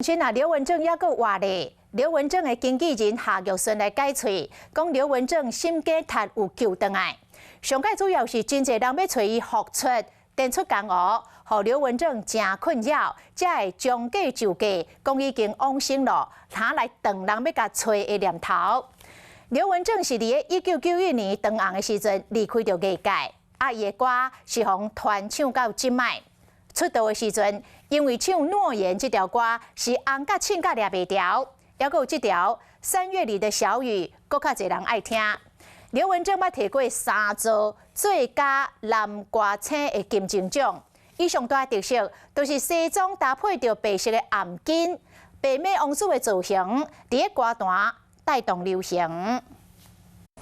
现在刘文正还阁话咧，刘文正的经纪人夏玉顺来解释，讲刘文正心假踢有救回来。上届主要是真侪人要找伊复出，垫出江湖，互刘文正真困扰，才会将计就计，讲已经往生了，哪来等人要甲找的念头？刘文正是伫1991年长红的时阵离开着艺界，伊的歌是互传唱到即卖。出道的时阵，因为唱《诺言》这条歌是红甲唱甲抓袂牢，还有这条《3月里的小雨》，搁较侪人爱听。刘文正捌摕过3座最佳男歌星的金钟奖，伊上大特色就是西装搭配着白色的暗巾，白马王子的造型，伫个歌坛带动流行。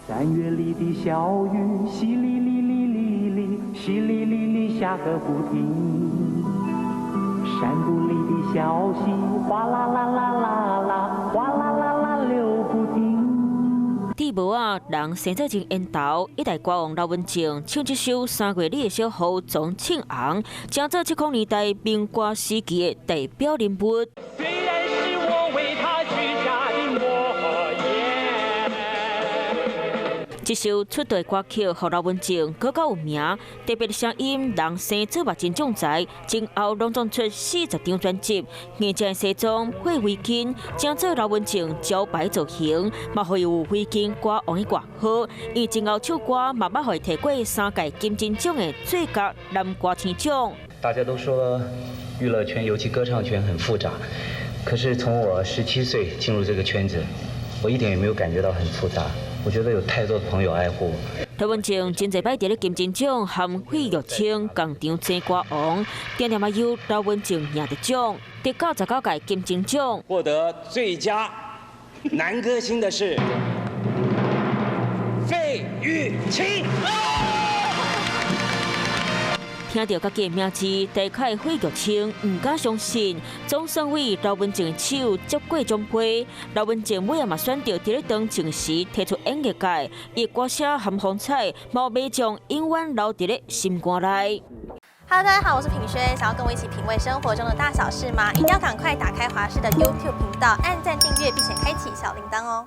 3月里的小雨，淅沥沥沥沥沥，淅沥沥沥下个不停。山谷里的小溪，哗啦啦啦啦啦，哗啦啦啦流不停。伫无啊，人生做成烟头，一代歌王刘文正唱这首《3月里的小雨》，总庆红，将做70年代民歌时期的代表人物。虽然是我为他许下的诺言。这首出道歌曲，互刘文正更较有名，特别的声音，人生做目真壮才。前后拢总出40张专辑，硬正西装配围巾，将做刘文正招牌造型，嘛会有围巾歌王的挂号。伊前后唱歌嘛捌会摕过3届金钟奖的最佳男歌星奖。大家都说娱乐圈，尤其歌唱圈很复杂，可是从我17岁进入这个圈子，我一点也没有感觉到很复杂。我觉得有太多的朋友爱护我。刘文正真侪摆伫咧金钟奖和费玉清共场争歌王，常常嘛有刘文正赢得奖，得99届金钟奖。获得最佳男歌星的是费玉清。听到家己的名字，第开费玉清唔敢相信，总算为刘文正的手接过奖杯。刘文正尾也嘛选择伫咧当情时提出演艺界，伊歌声和风采，冇被将永远留伫咧心肝内。Hello， 大家好，我是品轩。想要跟我一起品味生活中的大小事吗？一定要赶快打开华视的 YouTube 频道，按赞订阅，并且开启小铃铛哦。